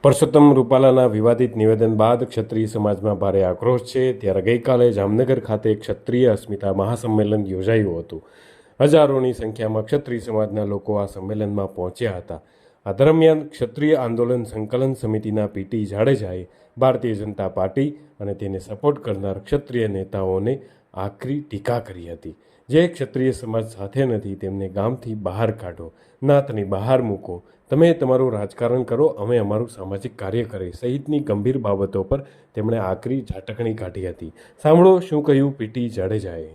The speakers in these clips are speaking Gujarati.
પરસોત્તમ રૂપાલાના વિવાદિત નિવેદન બાદ ક્ષત્રિય સમાજમાં ભારે આક્રોશ છે। ત્યારે ગઈકાલે જામનગર ખાતે ક્ષત્રિય અસ્મિતા મહાસંમેલન યોજાયું હતું। હજારોની સંખ્યામાં ક્ષત્રિય સમાજના લોકો આ સંમેલનમાં પહોંચ્યા હતા। આ દરમિયાન ક્ષત્રિય આંદોલન સંકલન સમિતિના પીટી જાડેજાએ ભારતીય જનતા પાર્ટી અને તેને સપોર્ટ કરનાર ક્ષત્રિય નેતાઓને આકરી ટીકા કરી હતી। જે ક્ષત્રિય સમાજ સાથે નથી તેમને ગામથી બહાર કાઢો, નાતની બહાર મૂકો, તમે તમારું રાજકારણ કરો, અમે અમારું સામાજિક કાર્ય કરીએ સહિતની ગંભીર બાબતો પર તેમણે આકરી ઝાટકણી કાઢી હતી। સાંભળો શું કહ્યું પીટી જાડેજાએ।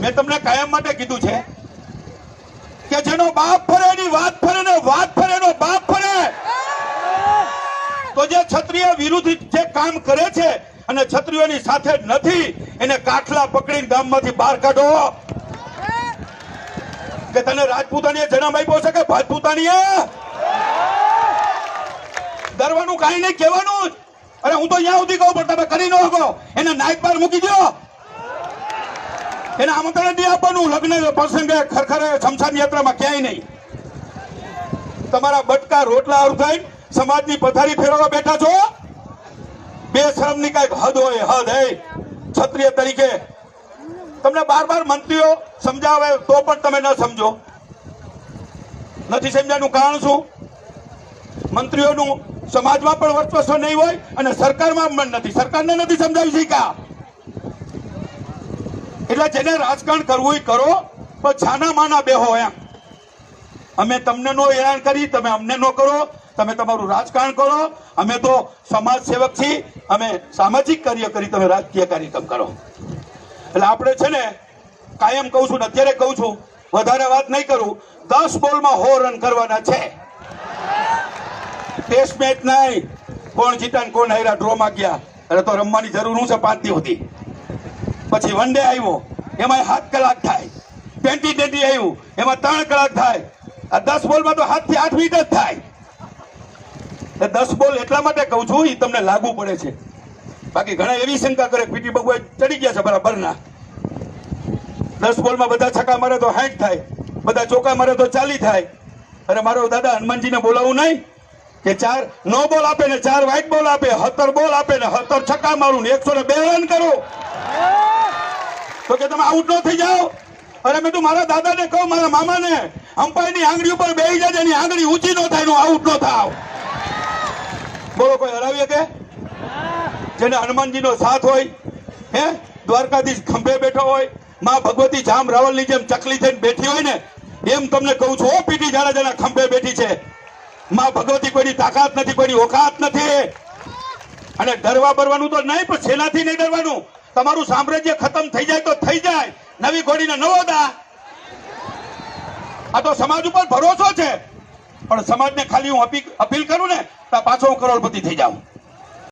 મેં તમને કાયમ માટે કીધું છે કે જેનો બાપ ફરે એની વાત ફરે ને વાત ફરે એનો બાપ ફરે। તો જે ક્ષત્રિય વિરુદ્ધ જે કામ કરે છે અને ક્ષત્રિયોની સાથે નથી એને કાઠલા પકડીને ગામમાંથી બહાર કાઢો। કે તને રાજપૂતાણીએ જન્મ આપ્યો છે કે ભાજપૂતાણીએ? ડરવાનું કાંઈ નહીં, કહેવાનું જ। અરે હું તો અહીંયા સુધી કહું પણ તમે કરી ન શકો, એને નાઈટ બાર મૂકી દો, એને આમંત્રણ નહીં આપવાનું, લગ્ન પ્રસંગે ખરખરે શમશાન યાત્રામાં ક્યાંય નહીં। તમારા બટકા રોટલા આવું થાય સમાજની પથારી ફેરવવા બેઠા છો। બે શરમની કઈક હદ હોય, હદ હે। ક્ષત્રિય તરીકે તમને બાર મંત્રીઓ સમજાવે તો પણ તમે ન સમજો। નથી સમજાનું કારણ શું? મંત્રીઓનું સમાજમાં પણ વર્ચસ્વ નહીં હોય અને સરકારમાં પણ નથી, સરકારને નથી સમજાવી શક્યા। એટલે જેને રાજકારણ કરવું એ કરો, પણ છાના માના બેહો એમ। અમે તમને નો હેરાન કરી, તમે અમને નો કરો, તમે તમારું રાજકારણ કરો, અમે તો સમાજ સેવક છીએ, અમે સામાજિક કાર્ય કરી, તમે રાજકીય કાર્યક્રમ કરો। એટલે આપણે છે ને કાયમ કહું છું ને અત્યારે કહું છું, વધારે વાત નહીં કરું, 10 બોલમાં 100 રન કરવાના છે। ટેસ્ટ મેચ નહીં, કોણ જીતા ને કોણ હાર્યા ડ્રોમાં ગયા, એટલે તો રમવાની જરૂર શું છે 5 દિવસથી। પછી વન ડે આવ્યો એમાં 7 કલાક થાય, 20-20 આવ્યું એમાં 3 કલાક થાય, આ 10 બોલમાં તો 7 થી 8 મિનિટ જ થાય। 10 બોલ એટલા માટે કહું છું એ તમને લાગુ પડે છે, બાકી ઘણા એવી શંકા કરે પીટી બગુઆ ચડી ગયા છે બરાબરના। 10 બોલમાં બધા છક્કા મારે તો 60 થાય, બધા ચોકા મારે તો 40 થાય। અને મારો દાદા હનુમાનજીને બોલાવું નહીં કે 4 નો બોલ આપે ને 4 વ્હાઈટ બોલ આપે, 17 બોલ આપે ને 17 છક્કા મારું ને 102 રન કરું તો કે તમે આઉટ ન થઈ જાઓ। અરે મેં તું મારા દાદાને કહું, મારા મામાને, અમ્પાયરની આંગળી ઉપર બેસી જાય, એની આંગળી ઊંચી ન થાય, નું આઉટ ન થાવ। બોલો કોઈ હરાવીએ કે? જેને હનુમાનજીનો સાથ હોય, હે દ્વારકાધીશ ખંભે બેઠો હોય, માં ભગવતી જામ રાવલની જેમ ચકલી થઈને બેઠી હોય ને એમ તમને કહું છું, ઓ પીટી જાડેજાના ખંભે બેઠી છે માં ભગવતી। કોઈની તાકાત નથી, કોઈની ઓકાત નથી। અને ડરવા બરવાનું તો નહીં, પણ સેનાથી નહીં ડરવાનું। તમારું સામ્રાજ્ય ખતમ થઈ જાય તો થઈ જાય, નવી ઘોડીને નવો દા। આ તો સમાજ ઉપર ભરોસો છે, પણ સમાજને ખાલી હું અપીલ કરું ને તો પાછો હું કરોડપતિ થઈ જાઉં।